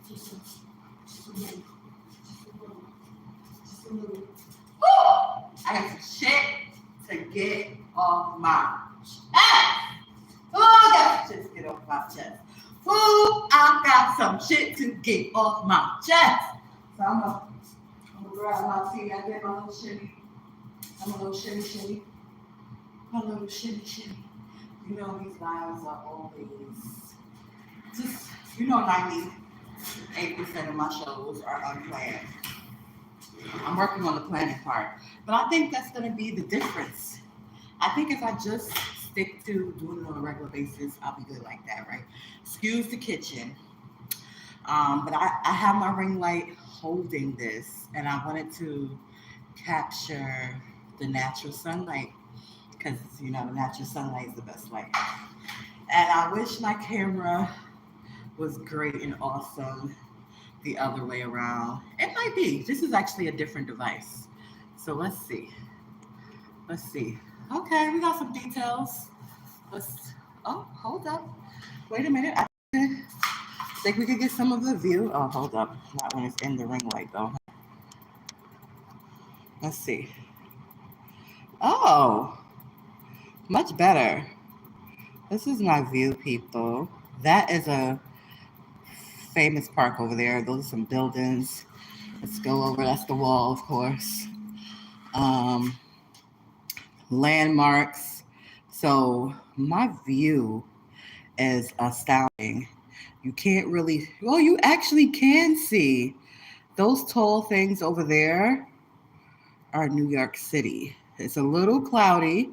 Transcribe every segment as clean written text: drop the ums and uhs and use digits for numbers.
Just a little. Just a little. Just a little. Woo! I got some shit to get off my chest. Who got some shit to get off my chest? Who I got some shit to get off my chest? So I'm gonna grab my tea. I get my little shimmy. I'm a little shimmy. My little shimmy. You know these vibes are always just, 98% of my shows are unplanned. I'm working on the planning part, but I think that's going to be the difference. I think if I just stick to doing it on a regular basis, I'll be good like that, right? Excuse the kitchen. But I have my ring light holding this, and I wanted to capture the natural sunlight because, the natural sunlight is the best light. And I wish my camera was great and awesome the other way around. It might be. This is actually a different device. So let's see. Okay, we got some details. Hold up. Wait a minute. I think we could get some of the view. Oh, hold up. Not when it's in the ring light, though. Let's see. Oh, much better. This is my view, people. That is a famous park over there. Those are some buildings. Let's go over. That's the wall, of course. Landmarks. So my view is astounding. You can't really, well, you actually can see those tall things over there are New York City. It's a little cloudy,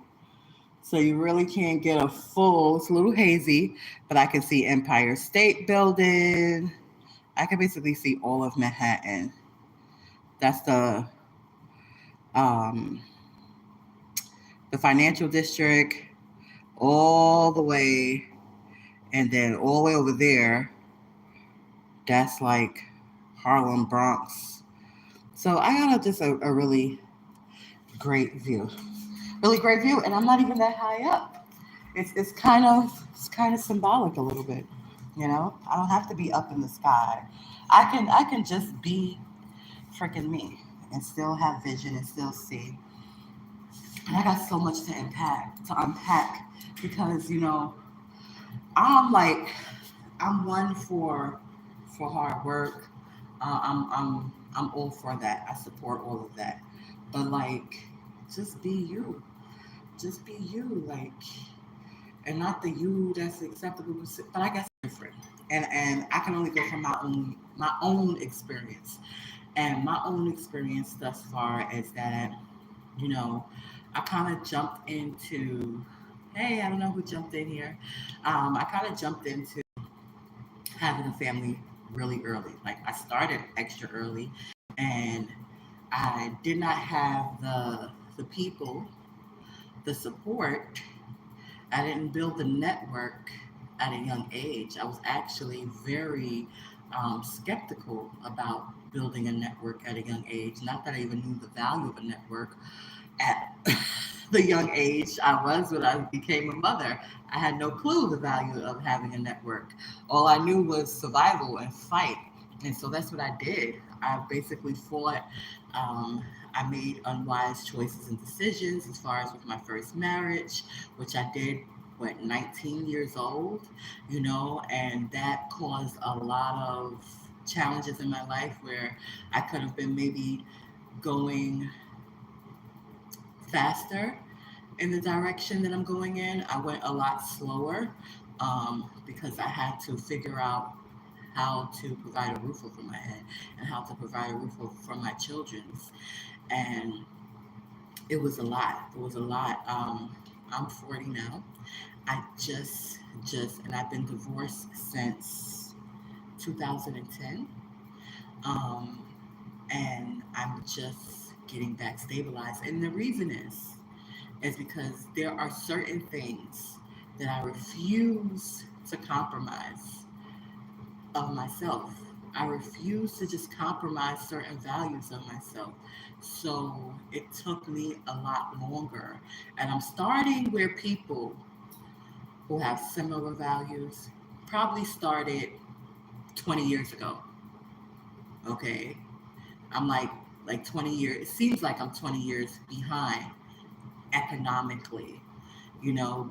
so you really can't get it's a little hazy, but I can see Empire State Building. I can basically see all of Manhattan. That's the financial district all the way, and then all the way over there, that's like Harlem, Bronx. So I got just a really great view. Really great view, and I'm not even that high up. It's kind of symbolic a little bit, I don't have to be up in the sky. I can just be freaking me and still have vision and still see. And I got so much to unpack because I'm one for hard work. I'm all for that. I support all of that. But just be you. Just be you, and not the you that's acceptable. But I guess it's different. And I can only go from my own experience. And my own experience thus far is that, I kind of jumped into, hey, I don't know who jumped in here. I kind of jumped into having a family really early. I started extra early, and I did not have the people, the support. I didn't build the network at a young age. I was actually very skeptical about building a network at a young age. Not that I even knew the value of a network at the young age I was when I became a mother. I had no clue the value of having a network. All I knew was survival and fight. And so that's what I did. I basically fought. I made unwise choices and decisions as far as with my first marriage, which I did, 19 years old, and that caused a lot of challenges in my life where I could have been maybe going faster in the direction that I'm going in. I went a lot slower because I had to figure out how to provide a roof over my head and how to provide a roof for my children's. And it was a lot. I'm 40 now. I just, and I've been divorced since 2010. And I'm just getting back stabilized. And the reason is because there are certain things that I refuse to compromise of myself. I refuse to just compromise certain values of myself. So it took me a lot longer. And I'm starting where people who have similar values probably started 20 years ago. Okay. I'm like 20 years, it seems like I'm 20 years behind economically,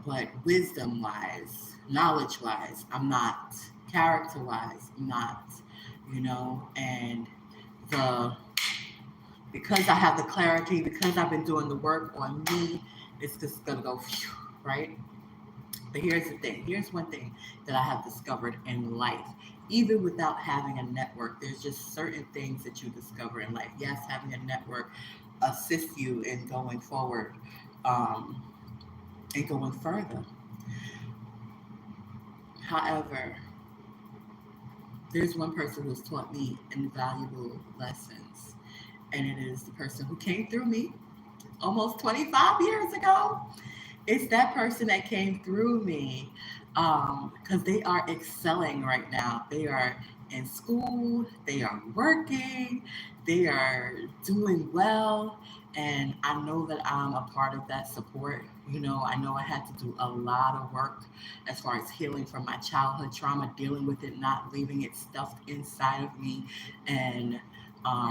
but wisdom wise, knowledge wise, I'm not. Character wise, I'm not, and the because I have the clarity, because I've been doing the work on me, it's just gonna go phew, right? But here's the thing. Here's one thing that I have discovered in life. Even without having a network, there's just certain things that you discover in life. Yes, having a network assists you in going forward, um, and going further. However, there's one person who's taught me invaluable lessons, and it is the person who came through me almost 25 years ago. It's that person that came through me, because they are excelling right now. They are in school, they are working, they are doing well, and I know that I'm a part of that support. I know I had to do a lot of work as far as healing from my childhood trauma, dealing with it, not leaving it stuffed inside of me, and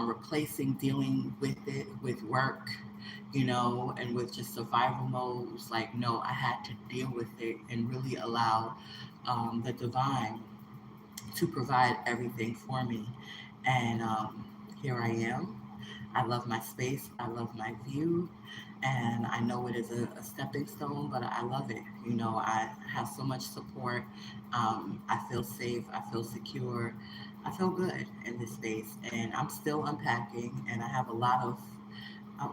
replacing dealing with it with work, and with just survival modes. Like, no, I had to deal with it and really allow the divine to provide everything for me. And here I am. I love my space. I love my view. And I know it is a stepping stone, but I love it. I have so much support. I feel safe. I feel secure. I feel good in this space. And I'm still unpacking, and I have a lot of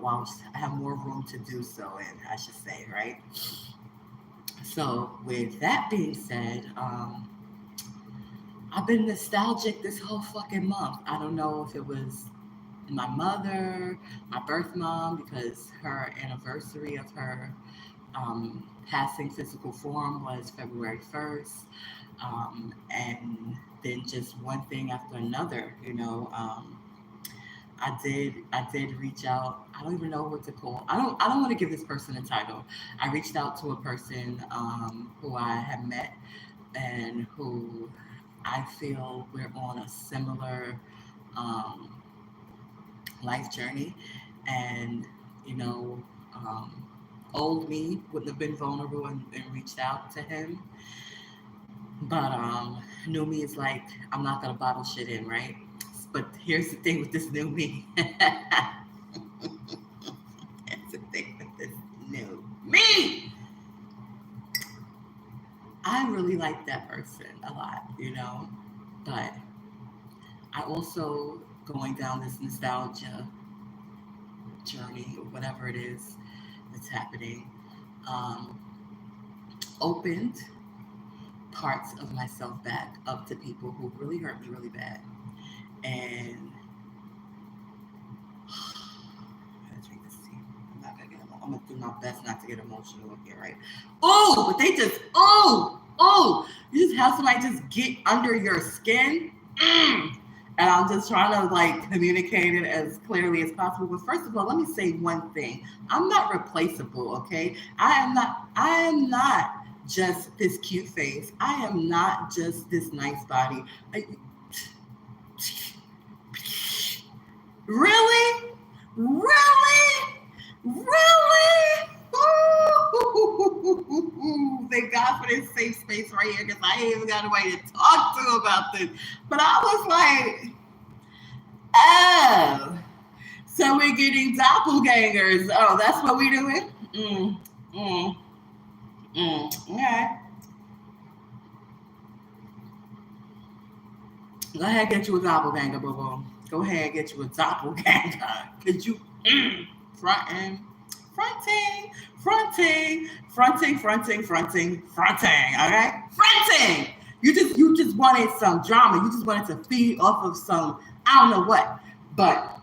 well, I have more room to do so in, I should say, right? So, with that being said, I've been nostalgic this whole fucking month. I don't know if it was my mother, my birth mom, because her anniversary of her passing physical form was February 1st. And then just one thing after another, I did reach out. I don't even know what to call. I don't want to give this person a title. I reached out to a person who I had met and who I feel we're on a similar um, life journey, and you know, um, old me wouldn't have been vulnerable and reached out to him, but new me is like, I'm not gonna bottle shit in, right? But here's the thing with this new me. Here's the thing with this new me. I really like that person a lot, but I also going down this nostalgia journey or whatever it is that's happening, um, opened parts of myself back up to people who really hurt me really bad. And I gotta drink this tea. I'm not gonna get I'm gonna do my best not to get emotional up here, right? Oh, but they just you just have somebody just get under your skin. Mm. And I'm just trying to like communicate it as clearly as possible. But first of all, let me say one thing. I'm not replaceable, okay? I am not just this cute face. I am not just this nice body. Really? Really? Really? Ooh, thank God for this safe space right here because I ain't even got nobody to talk to about this. But I was like, oh, so we're getting doppelgangers. Oh, that's what we doing? Mm, okay. Go ahead, get you a doppelganger, boo boo. Go ahead, get you a doppelganger. Could you fronting, fronting, fronting? All right, fronting. You just wanted some drama. You just wanted to feed off of some I don't know what. But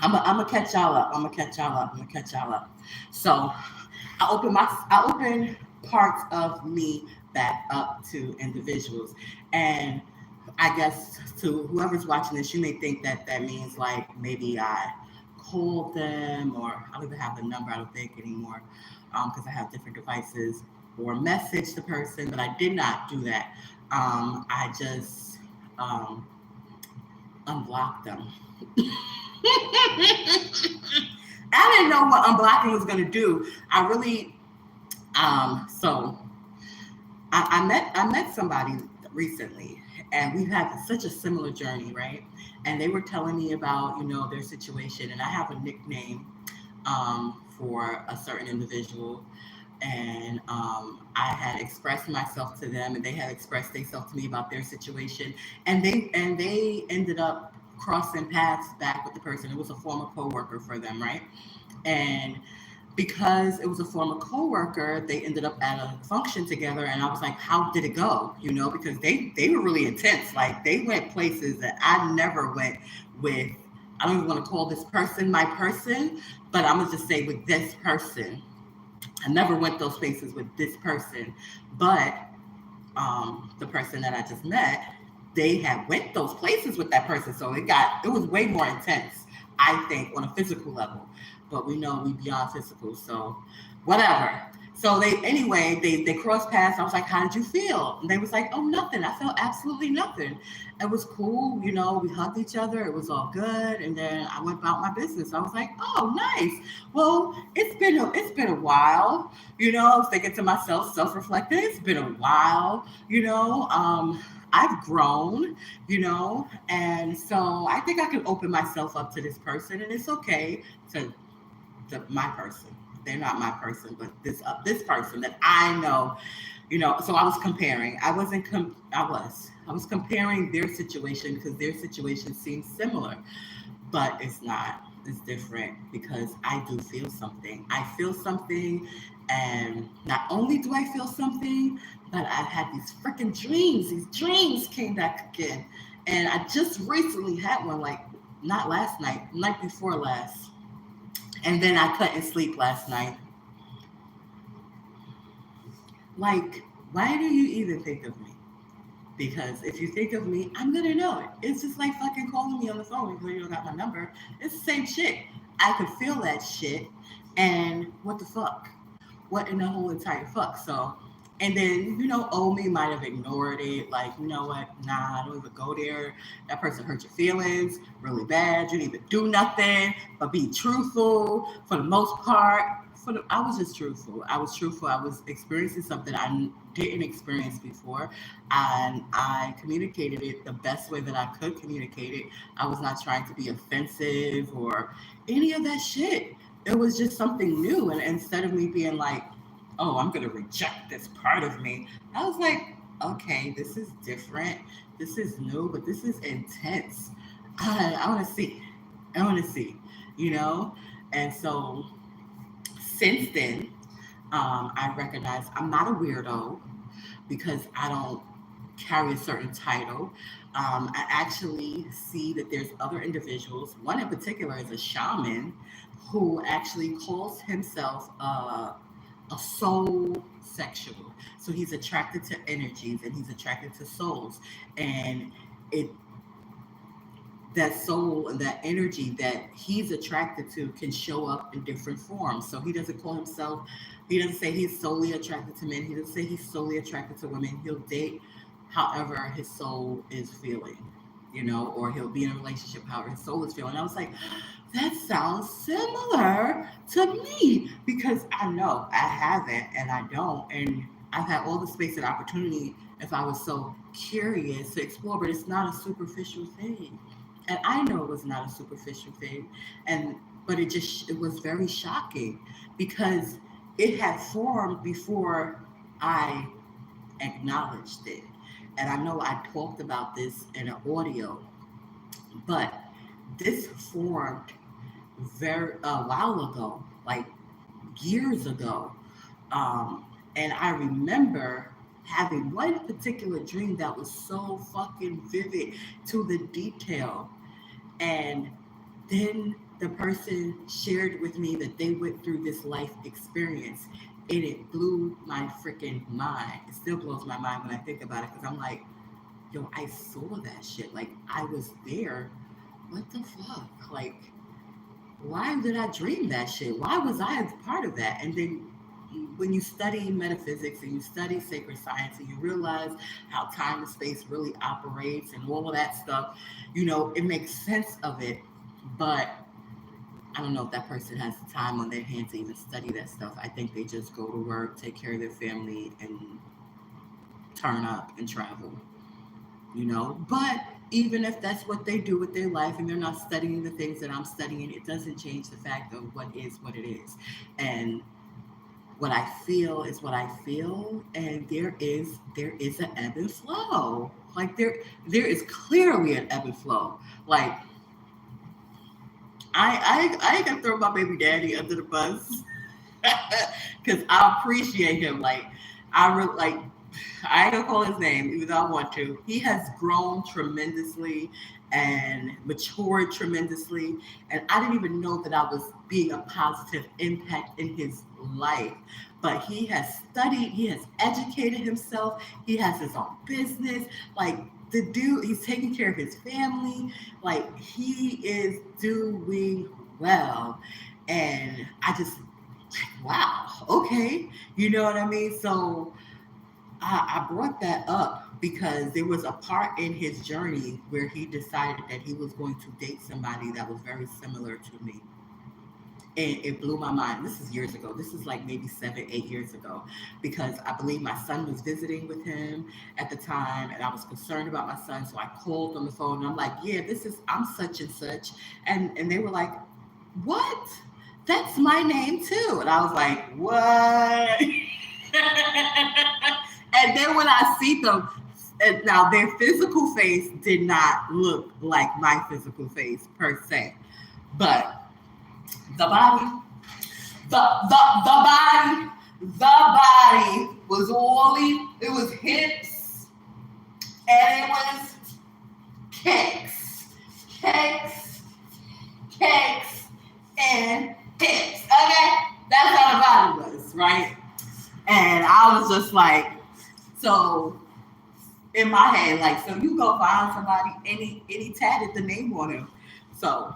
I'm gonna catch y'all up. I'm gonna catch y'all up. So I open parts of me back up to individuals, and I guess to whoever's watching this, you may think that that means like maybe I called them, or I don't even have the number. I don't think anymore because I have different devices, or message the person, but I did not do that. I just um, unblock them. I didn't know what unblocking was going to do. I really, so I met somebody recently, and we've had such a similar journey, right? And they were telling me about, their situation, and I have a nickname for a certain individual, and I had expressed myself to them, and they had expressed themselves to me about their situation, and they ended up crossing paths back with the person. It was a former coworker for them, right? And because it was a former coworker, they ended up at a function together, and I was like, "How did it go?" Because they were really intense. Like they went places that I never went with. I don't even want to call this person my person, but I'm gonna just say with this person. I never went those places with this person, but the person that I just met, they had went those places with that person, so it was way more intense, I think, on a physical level. But we know we beyond physical, so whatever. So they crossed paths. I was like, "How did you feel?" And they was like, "Oh, nothing. I felt absolutely nothing. It was cool. We hugged each other. It was all good." And then I went about my business. I was like, "Oh, nice. Well, it's been a while." I was thinking to myself, self-reflecting. It's been a while. I've grown. And so I think I can open myself up to this person, and it's okay to my person. They're not my person, but this person that I know, So I was comparing. I was comparing their situation because their situation seems similar, but it's not. It's different because I do feel something. I feel something, and not only do I feel something, but I've had these freaking dreams. These dreams came back again, and I just recently had one, like not last night, night before last, and then I couldn't sleep last night. Like, why do you even think of me? Because if you think of me, I'm gonna know it. It's just like fucking calling me on the phone because you don't got my number. It's the same shit. I could feel that shit, and what the fuck? What in the whole entire fuck? So, and then Omi might have ignored it. Like, you know what? Nah, don't even go there. That person hurt your feelings really bad. You didn't even do nothing but be truthful for the most part. I was just truthful. I was truthful. I was experiencing something I didn't experience before, and I communicated it the best way that I could communicate it. I was not trying to be offensive or any of that shit. It was just something new, and instead of me being like, "Oh, I'm gonna reject this part of me," I was like, "Okay, this is different. This is new, but this is intense. I want to see. I want to see." You know, and so since then, I recognize I'm not a weirdo because I don't carry a certain title. I actually see that there's other individuals. One in particular is a shaman who actually calls himself a soul sexual. So he's attracted to energies and he's attracted to souls. And it that soul and that energy that he's attracted to can show up in different forms. So he doesn't say he's solely attracted to men. He doesn't say he's solely attracted to women. He'll date however his soul is feeling, or he'll be in a relationship however his soul is feeling. I was like, that sounds similar to me because I know I haven't and I don't. And I've had all the space and opportunity if I was so curious to explore, but it's not a superficial thing. And I know it was not a superficial thing, but it was very shocking because it had formed before I acknowledged it. And I know I talked about this in an audio, but this formed very a while ago, like years ago. And I remember having one particular dream that was so fucking vivid to the detail. And then the person shared with me that they went through this life experience, and it blew my freaking mind. It still blows my mind when I think about it because I'm like, yo, I saw that shit. Like, I was there. What the fuck? Like, why did I dream that shit? Why was I a part of that? And then when you study metaphysics and you study sacred science and you realize how time and space really operates and all of that stuff, it makes sense of it. But I don't know if that person has the time on their hands to even study that stuff. I think they just go to work, take care of their family, and turn up and travel. But even if that's what they do with their life and they're not studying the things that I'm studying, it doesn't change the fact of what is what it is. And what I feel is what I feel, and there is an ebb and flow. Like there is clearly an ebb and flow. Like I ain't gonna throw my baby daddy under the bus because I appreciate him. Like I ain't gonna call his name even though I want to. He has grown tremendously and matured tremendously, and I didn't even know that I was being a positive impact in his life. But he has studied, he has educated himself, he has his own business. Like the dude, he's taking care of his family. Like he is doing well, and I just wow, okay, you know what I mean? So I brought that up because there was a part in his journey where he decided that he was going to date somebody that was very similar to me. And it blew my mind. This is years ago. This is like maybe 7, 8 years ago, because I believe my son was visiting with him at the time, and I was concerned about my son. So I called on the phone, and I'm like, "Yeah, I'm such and such," and they were like, "What? That's my name too." And I was like, "What?" And then when I see them, and now their physical face did not look like my physical face per se, but the body, the body was it was hips, and it was cakes, and hips. Okay, that's how the body was, right? And I was just like, so in my head, like, so you go find somebody, any tatted the name on him. So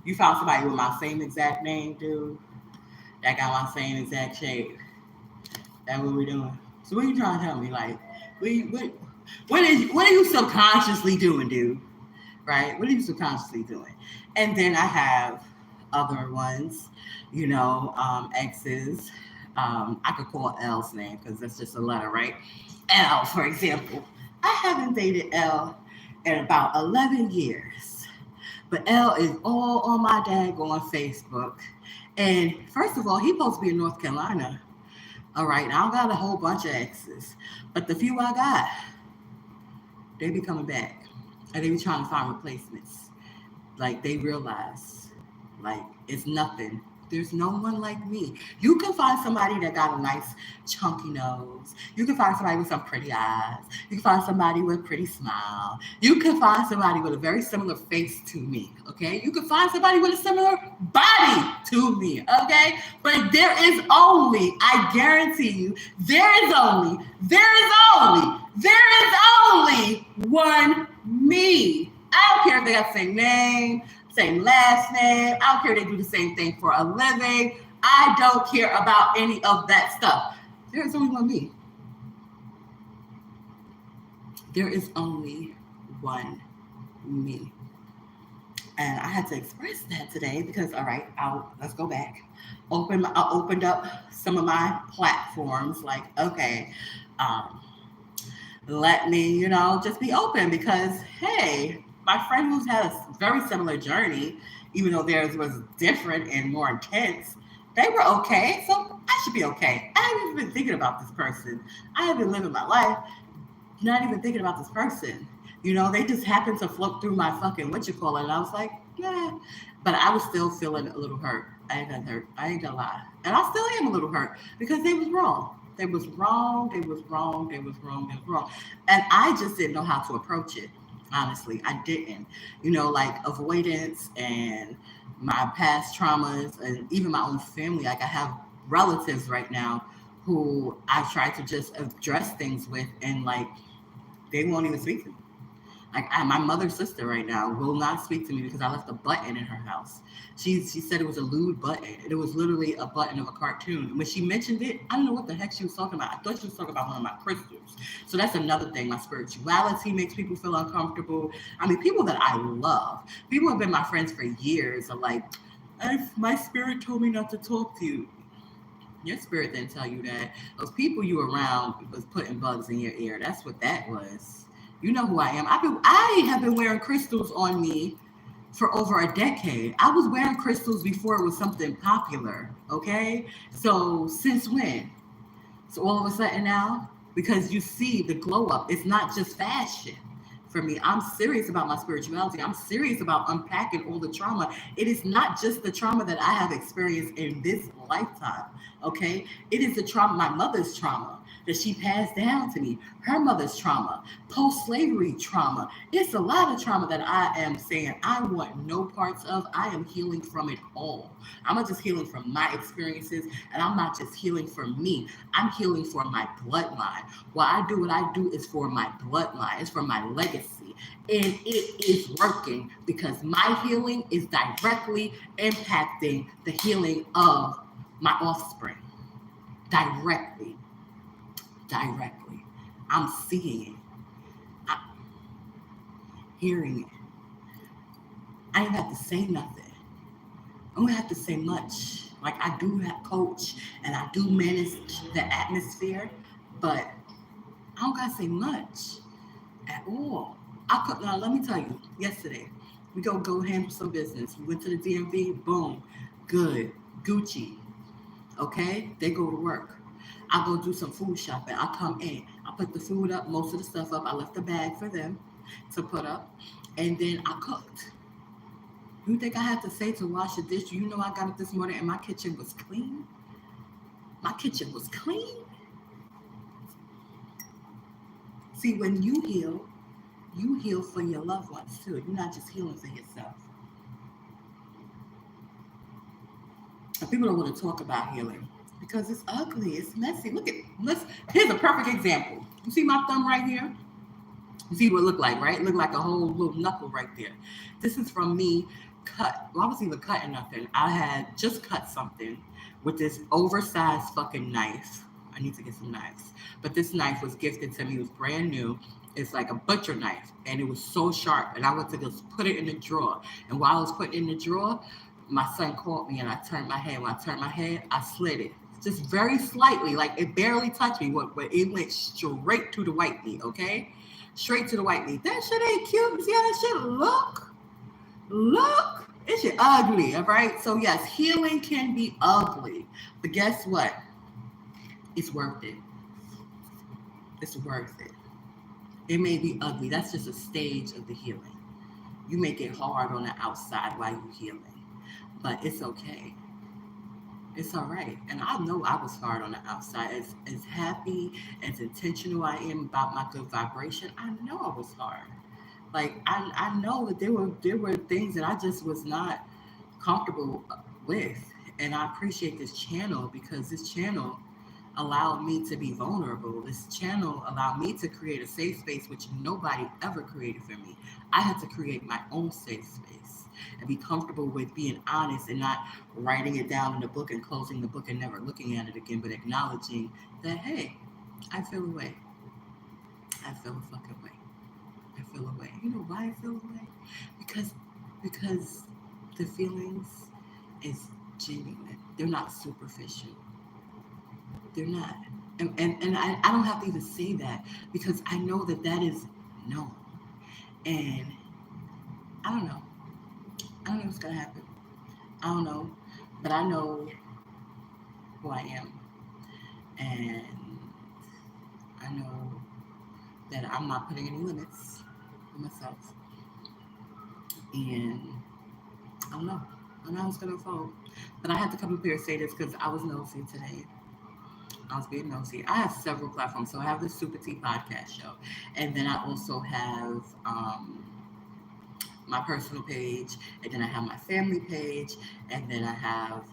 you found somebody with my same exact name, dude. That got my same exact shape. That's what we're doing. So what are you trying to tell me? Like, what are you subconsciously doing, dude? Right? What are you subconsciously doing? And then I have other ones, exes. I could call L's name because that's just a letter, right? L, for example. I haven't dated L in about 11 years. But L is all on my daggone Facebook. And first of all, he's supposed to be in North Carolina. All right, I don't got a whole bunch of exes. But the few I got, they be coming back. And they be trying to find replacements. Like, they realize, like, it's nothing. There's no one like me. You can find somebody that got a nice chunky nose. You can find somebody with some pretty eyes. You can find somebody with a pretty smile. You can find somebody with a very similar face to me, okay? You can find somebody with a similar body to me, okay? But I guarantee you, there is only one me. I don't care if they got the same name, same last name. I don't care if they do the same thing for a living. I don't care about any of that stuff. There is only one me. There is only one me. And I had to express that today because, all right, let's go back. I opened up some of my platforms, like, okay, let me, just be open because, hey, my friend who's had a very similar journey, even though theirs was different and more intense, they were okay. So I should be okay. I haven't even been thinking about this person. I have been living my life, not even thinking about this person. They just happened to float through my fucking whatchamacallit, and I was like, yeah. But I was still feeling a little hurt. I ain't gonna lie. And I still am a little hurt because they was wrong. They was wrong. And I just didn't know how to approach it. Honestly, I didn't. Like avoidance and my past traumas and even my own family. Like I have relatives right now who I try to just address things with, and like they won't even speak to me. Like my mother's sister right now will not speak to me because I left a button in her house. She said it was a lewd button. And it was literally a button of a cartoon. When she mentioned it, I don't know what the heck she was talking about. I thought she was talking about one of my crystals. So that's another thing. My spirituality makes people feel uncomfortable. I mean, people that I love, people who have been my friends for years are like, my spirit told me not to talk to you. Your spirit didn't tell you that. Those people you around was putting bugs in your ear. That's what that was. You know who I am. I have been wearing crystals on me for over a decade. I was wearing crystals before it was something popular. Okay, so since when? So all of a sudden now, because you see the glow up, it's not just fashion. For me, I'm serious about my spirituality. I'm serious about unpacking all the trauma. It is not just the trauma that I have experienced in this lifetime. Okay, it is the trauma, my mother's trauma that she passed down to me, her mother's trauma, post-slavery trauma. It's a lot of trauma that I am saying I want no parts of. I am healing from it all. I'm not just healing from my experiences, and I'm not just healing for me. I'm healing for my bloodline. Why I do what I do is for my bloodline. It's for my legacy. And it is working because my healing is directly impacting the healing of my offspring. Directly. Directly. I'm seeing it. I'm hearing it. I ain't have to say nothing. I don't have to say much. Like I do have coach and I do manage the atmosphere, but I don't gotta say much at all. I could now let me tell you, yesterday, we go handle some business. We went to the DMV, boom, good, Gucci. Okay? They go to work. I go do some food shopping. I come in. I put the food up, most of the stuff up. I left the bag for them to put up. And then I cooked. You think I had to say to wash the dish? You know I got up this morning and my kitchen was clean? My kitchen was clean. See, when you heal for your loved ones too. You're not just healing for yourself. And people don't want to talk about healing because it's ugly, it's messy. Here's a perfect example. You see my thumb right here? You see what it looked like, right? It looked like a whole little knuckle right there. This is from me cut. Well, I wasn't even cutting nothing. I had just cut something with this oversized fucking knife. I need to get some knives. But this knife was gifted to me. It was brand new. It's like a butcher knife. And it was so sharp. And I went to just put it in the drawer. And while I was putting it in the drawer, my son called me and I turned my head. When I turned my head, I slid it. Just very slightly. Like it barely touched me. But it went straight to the white meat, okay? Straight to the white meat. That shit ain't cute. You see how that shit look? Look. It shit ugly, all right? So yes, healing can be ugly. But guess what? It's worth it. It's worth it. It may be ugly. That's just a stage of the healing. You make it hard on the outside while you're healing. But it's okay. It's all right. And I know I was hard on the outside. As happy, as intentional I am about my good vibration, I know I was hard. Like I know that there were things that I just was not comfortable with. And I appreciate this channel because this channel allowed me to be vulnerable. This channel allowed me to create a safe space which nobody ever created for me. I had to create my own safe space and be comfortable with being honest and not writing it down in the book and closing the book and never looking at it again, but acknowledging that, hey, I feel away. I feel a fucking way. I feel away. You know why I feel away? Because the feelings is genuine. They're not superficial. They're not. And I don't have to even say that because I know that is known. And I don't know. I don't know what's going to happen. I don't know. But I know who I am. And I know that I'm not putting any limits on myself. And I don't know. I don't know how it's going to unfold. But I had to come up here and say this because I was nosy today. I was being nosy. I have several platforms. So I have the SupaTea Podcast Show. And then I also have my personal page. And then I have my family page. And then I have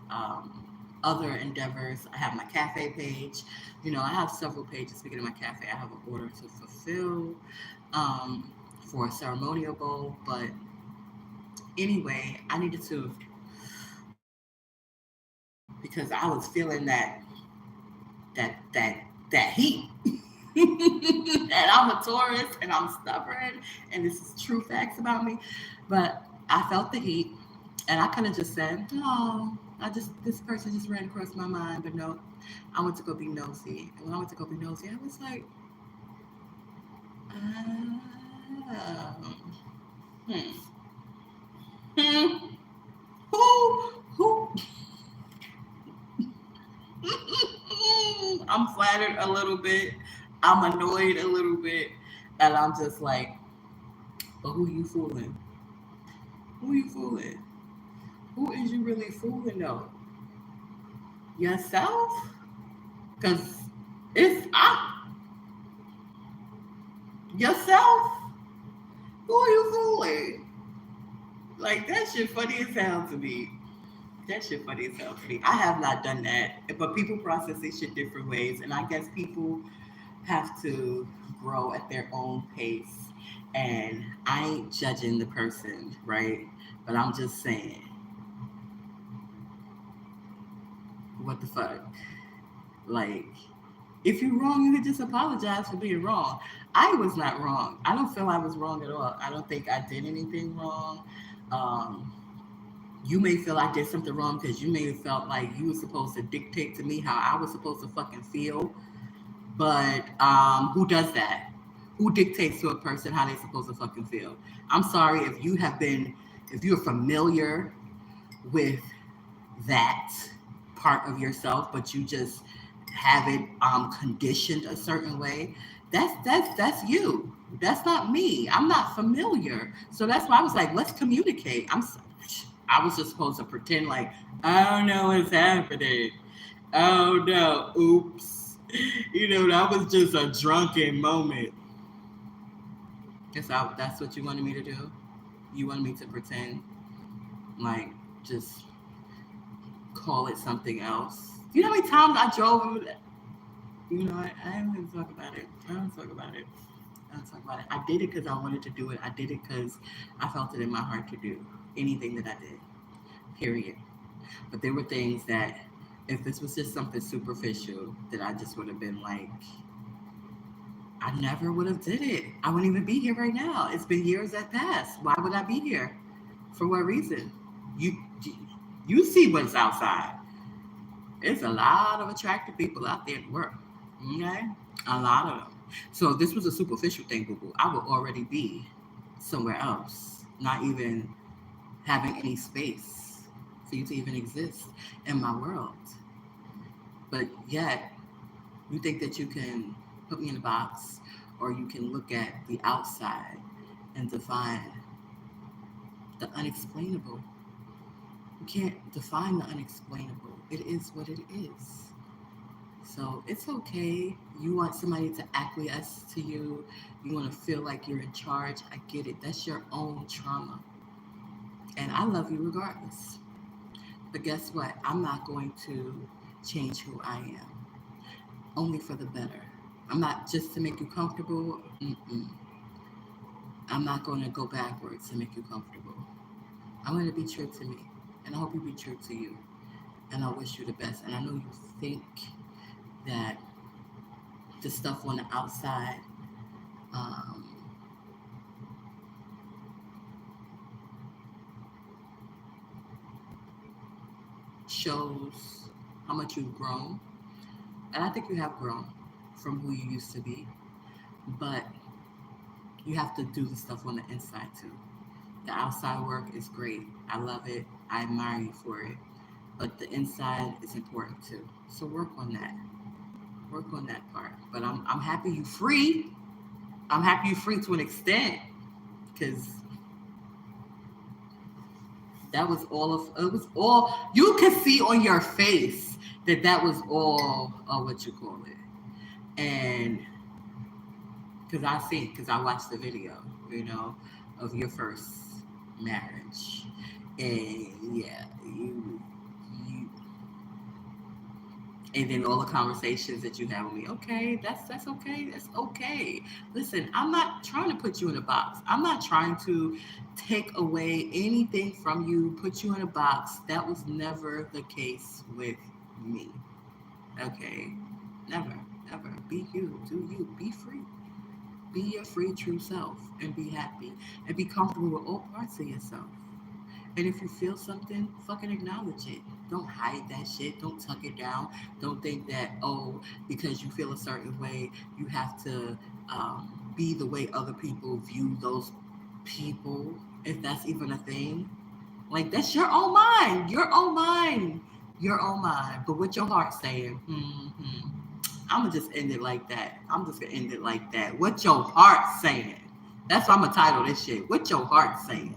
other endeavors. I have my cafe page. You know, I have several pages. Speaking of my cafe, I have an order to fulfill for a ceremonial bowl. But anyway, I needed to, because I was feeling that heat. And I'm a Taurus and I'm stubborn, and this is true facts about me. But I felt the heat, and I could have just said, "Oh, this person just ran across my mind." But no, I went to go be nosy, and when I went to go be nosy, I was like, um, hmm, hmm, who? I'm flattered a little bit. I'm annoyed a little bit, and I'm just like, "But who you fooling? Who you fooling? Who is you really fooling though? Yourself? Cause it's yourself. Who are you fooling? Like that shit funny as hell to me. That shit funny as hell to me. I have not done that, but people process this shit different ways, and I guess people have to grow at their own pace. And I ain't judging the person, right? But I'm just saying, what the fuck? Like, if you're wrong, you can just apologize for being wrong. I was not wrong. I don't feel I was wrong at all. I don't think I did anything wrong. Um, you may feel I did something wrong because you may have felt like you were supposed to dictate to me how I was supposed to fucking feel. But who does that? Who dictates to a person how they're supposed to fucking feel? I'm sorry if you're familiar with that part of yourself, but you just have it conditioned a certain way. That's you. That's not me. I'm not familiar. So that's why I was like, let's communicate. I was just supposed to pretend like I don't know what's happening. Oh no, oops. That was just a drunken moment. That's what you wanted me to do. You wanted me to pretend like just call it something else. You know how many times I drove? I don't even talk about it. I don't talk about it. I don't talk about it. I did it because I wanted to do it. I did it because I felt it in my heart to do anything that I did. Period. But there were things that, if this was just something superficial, that I just would have been like, I never would have did it. I wouldn't even be here right now. It's been years that passed. Why would I be here? For what reason? You you see what's outside. There's a lot of attractive people out there at work. Okay? A lot of them. So if this was a superficial thing, boo boo, I would already be somewhere else, not even having any space for you to even exist in my world. But yet, you think that you can put me in a box, or you can look at the outside and define the unexplainable. You can't define the unexplainable. It is what it is. So it's okay. You want somebody to acquiesce to you. You want to feel like you're in charge. I get it. That's your own trauma. And I love you regardless. But guess what? I'm not going to change who I am. Only for the better. I'm not just to make you comfortable. Mm-mm. I'm not going to go backwards to make you comfortable. I'm going to be true to me. And I hope you be true to you. And I wish you the best. And I know you think that the stuff on the outside shows how much you've grown. And I think you have grown from who you used to be. But you have to do the stuff on the inside too. The outside work is great. I love it. I admire you for it. But the inside is important too. So work on that. Work on that part. But I'm happy you free. I'm happy you free to an extent. Because that was all of it was all you could see on your face that was all of what you call it. And because I watched the video, of your first marriage. And yeah, you And then all the conversations that you have with me, okay, that's okay, that's okay. Listen, I'm not trying to put you in a box. I'm not trying to take away anything from you, put you in a box. That was never the case with me. Okay, never, never. Be you, do you, be free. Be your free true self and be happy and be comfortable with all parts of yourself. And if you feel something, fucking acknowledge it. Don't hide that shit. Don't tuck it down. Don't think that, oh, because you feel a certain way, you have to be the way other people view those people, if that's even a thing. Like, that's your own mind. Your own mind. Your own mind. But what your heart saying? I'm going to just end it like that. I'm just going to end it like that. What your heart saying? That's why I'm going to title this shit. What your heart saying?